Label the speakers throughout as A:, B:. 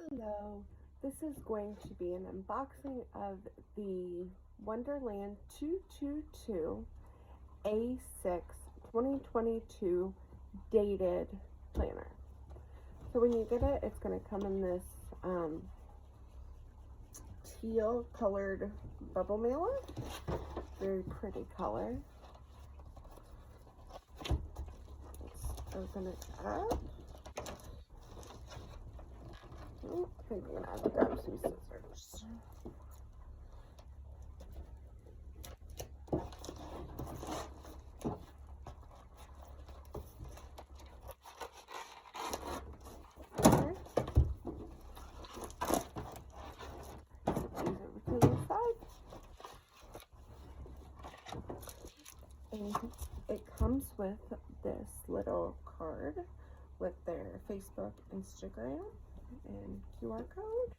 A: Hello, this is going to be an unboxing of the Wonderland 222 A6 2022 dated planner. So when you get it, it's going to come in this teal colored bubble mailer. Very pretty color. Let's open it up. I think I'm gonna have to grab some scissors. Okay. Put these over to the side. And it comes with this little card with their Facebook, Instagram, and QR code.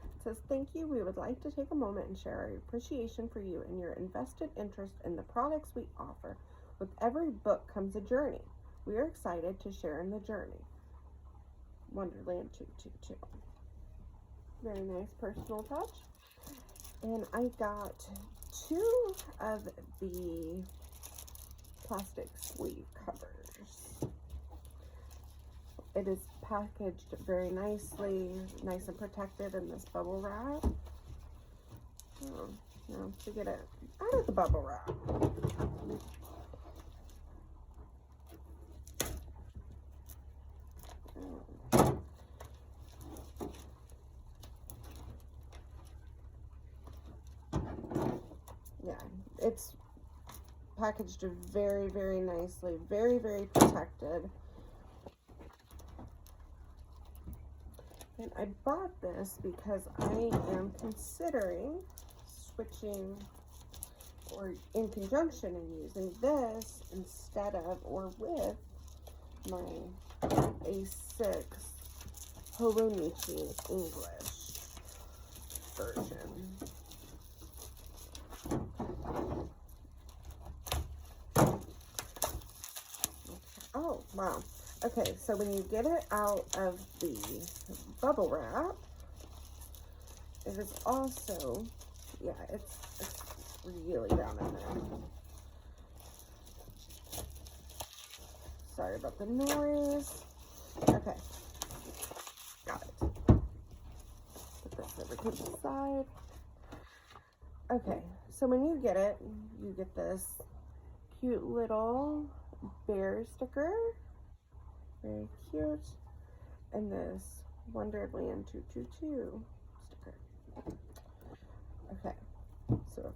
A: It says, "Thank you. We would like to take a moment and share our appreciation for you and your invested interest in the products we offer. With every book comes a journey. We are excited to share in the journey." Wonderland 222. Very nice personal touch. And I got 2 of the plastic sleeve covers. It is packaged very nicely, nice and protected in this bubble wrap. Oh, now to get it out of the bubble wrap. Yeah, it's packaged very, very nicely, very, very protected. And I bought this because I am considering switching or in conjunction and using this instead of or with my A6 Hobonichi English version. Oh, wow. Okay, so when you get it out of the bubble wrap, it is also, yeah, it's really down in there. Sorry about the noise. Okay, got it. Put this over to the side. Okay, so when you get it, you get this cute little bear sticker. Very cute. And this Wonderland 222 sticker. Okay. So,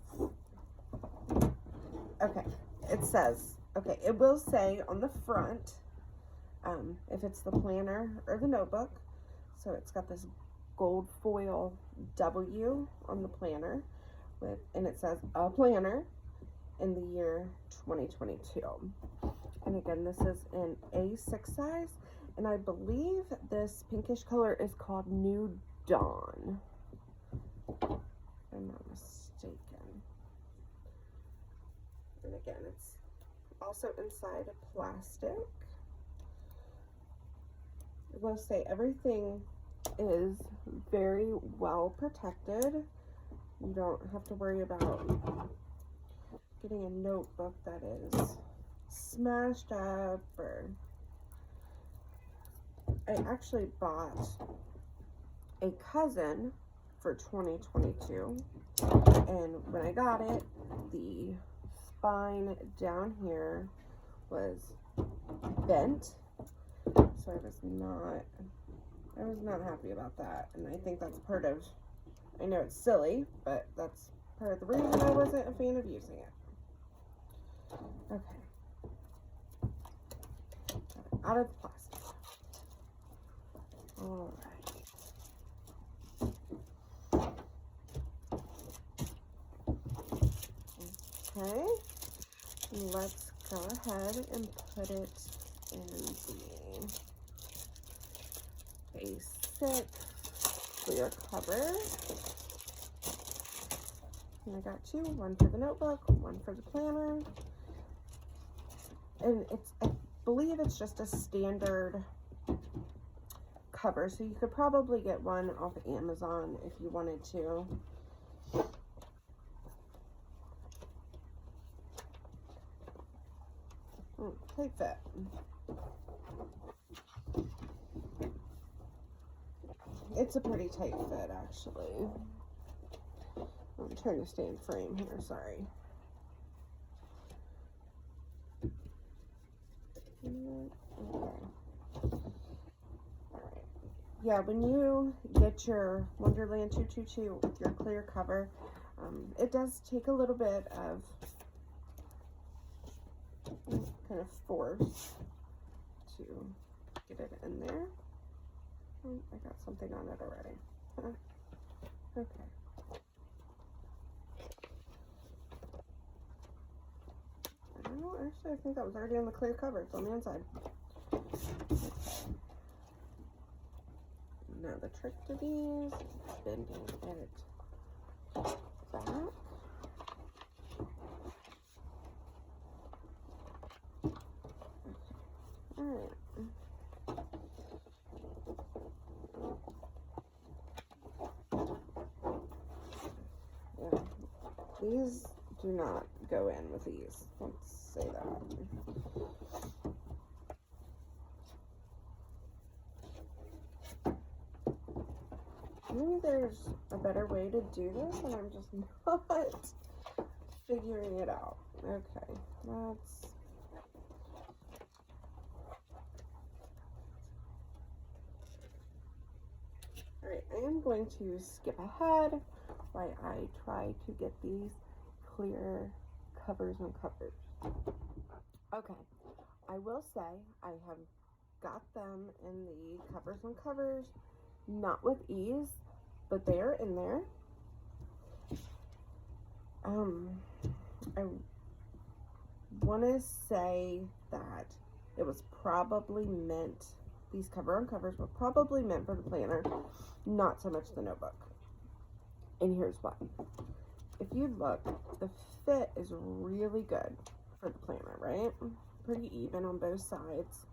A: okay. It says, okay, it will say on the front, if it's the planner or the notebook. So it's got this gold foil W on the planner and it says a planner in the year 2022. And again, this is in A6 size, and I believe this pinkish color is called New Dawn, if I'm not mistaken. And again, it's also inside a plastic. I will say everything is very well protected. You don't have to worry about getting a notebook that is smashed up. Or I actually bought a cousin for 2022, and when I got it, the spine down here was bent, so I was not happy about that. And I think that's part of, I know it's silly, but that's part of the reason I wasn't a fan of using it. Okay. Out of the plastic. All right. Okay. Let's go ahead and put it in the A6 clear cover. And I got 2, one for the notebook, one for the planner. And I believe it's just a standard cover, so you could probably get one off of Amazon if you wanted to. Tight fit. It's a pretty tight fit, actually. I'm trying to stay in frame here, sorry. Okay. Alright. Yeah, when you get your Wonderland 222 with your clear cover, it does take a little bit of kind of force to get it in there. Oh, I got something on it already. Okay. Oh, actually, I think that was already on the clear cover. It's on the inside. Okay. Now the trick to these is bending it back. Alright. Yeah. These do not go in with these. Let's say that. Maybe there's a better way to do this, and I'm just not figuring it out. Okay, that's... Alright, I am going to skip ahead while I try to get these clear covers and covers. Okay, I will say I have got them in the covers and covers, not with ease, but they are in there. I want to say that it was probably meant, these cover on covers were probably meant for the planner, not so much the notebook. And here's why. If you look, the fit is really good for the planner, right? Pretty even on both sides.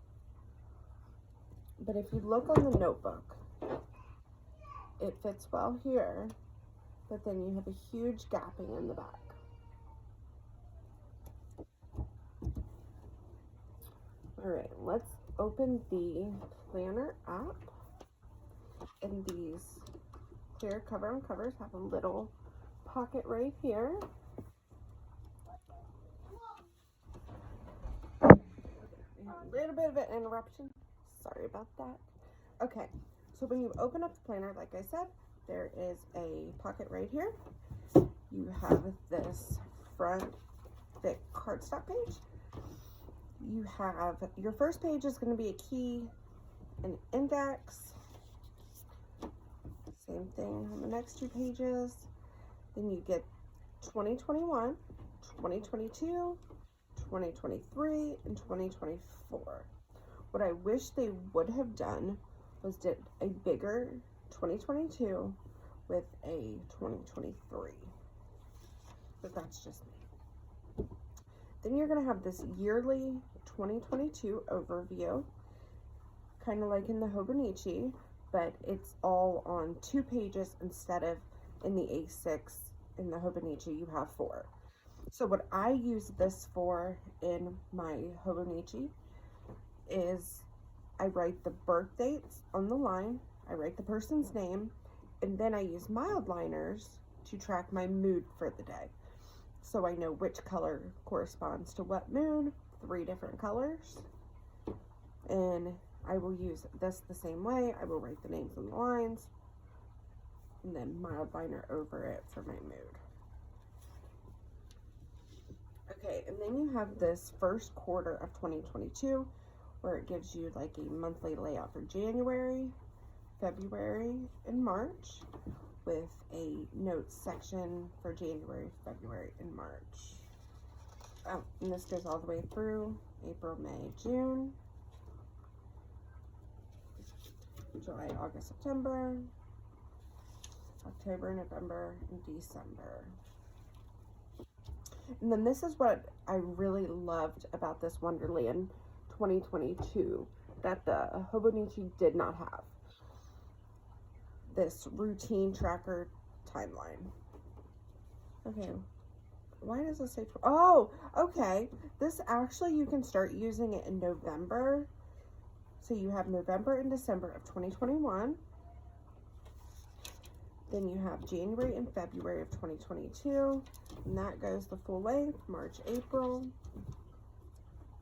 A: But if you look on the notebook, it fits well here, but then you have a huge gapping in the back. All right, let's open the planner up. And these clear cover on covers have a little pocket right here. A little bit of an interruption. Sorry about that. Okay, so when you open up the planner, like I said, there is a pocket right here. You have this front thick cardstock page. You have, your first page is going to be a key, an index. Same thing on the next two pages. Then you get 2021, 2022, 2023, and 2024. What I wish they would have done was did a bigger 2022 with a 2023. But that's just me. Then you're going to have this yearly 2022 overview, kind of like in the Hobonichi, but it's all on 2 pages instead of in the A6. In the Hobonichi, you have 4. So what I use this for in my Hobonichi is I write the birth dates on the line, I write the person's name, and then I use mild liners to track my mood for the day. So I know which color corresponds to what mood, 3 different colors. And I will use this the same way. I will write the names on the lines and then mild liner over it for my mood. Okay, and then you have this first quarter of 2022 where it gives you like a monthly layout for January, February, and March, with a notes section for January, February, and March. Oh, and this goes all the way through April, May, June, July, August, September, October, November, and December. And then this is what I really loved about this Wonderland 2022 that the Hobonichi did not have. this routine tracker timeline. Okay, why does it say, oh, okay, this actually, you can start using it in November. So you have November and December of 2021. Then you have January and February of 2022, and that goes the full length, March, April,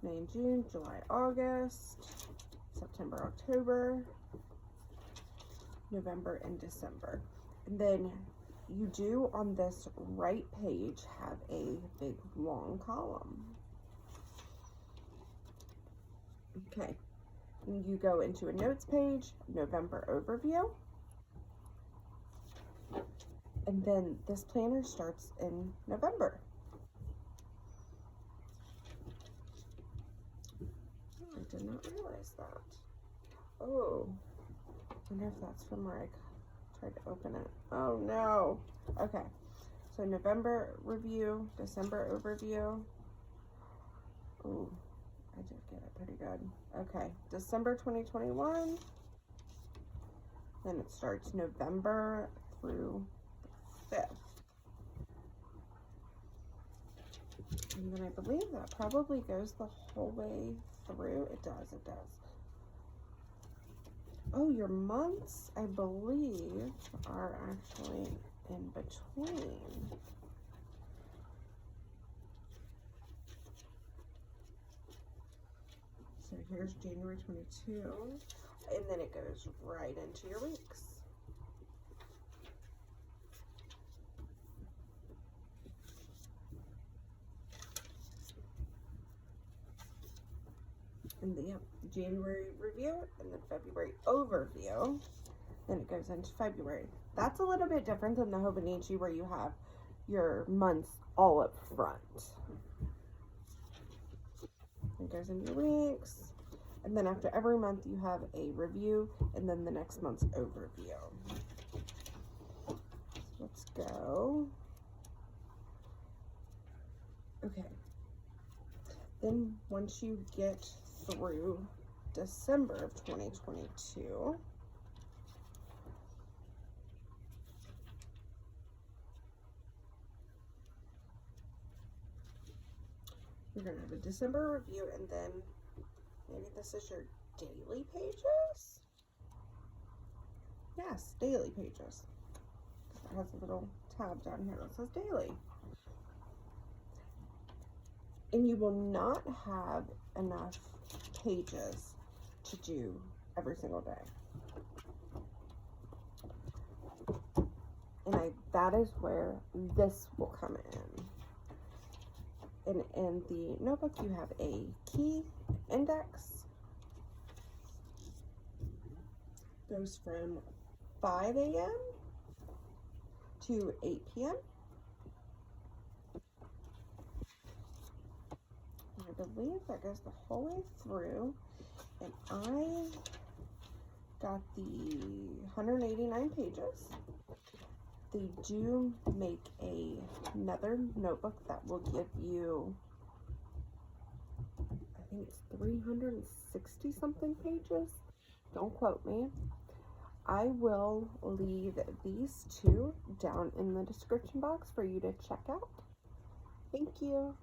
A: May and June, July, August, September, October, November, and December. And then you do on this right page have a big long column. Okay, and you go into a notes page, November overview. And then this planner starts in November. I did not realize that. Oh, I wonder if that's from where I tried to open it. Oh no. Okay, so November review, December overview. Ooh, I did get it pretty good. Okay, December 2021. Then it starts November through 5th. And then I believe that probably goes the whole way through. It does, it does. Oh, your months, I believe, are actually in between. So here's January 22, and then it goes right into your weeks. And the January review, and then February overview. Then it goes into February. That's a little bit different than the Hobonichi, where you have your months all up front. It goes into your weeks, and then after every month you have a review, and then the next month's overview. So let's go. Okay. Then once you get through December of 2022, you're going to have a December review, and then maybe this is your daily pages? Yes, daily pages. It has a little tab down here that says daily. And you will not have enough pages to do every single day. And that is where this will come in. And in the notebook, you have a key index. Goes from 5 a.m. to 8 p.m. I believe that goes the whole way through. And I got the 189 pages. They do make another notebook that will give you, I think it's 360 something pages. Don't quote me. I will leave these two down in the description box for you to check out. Thank you.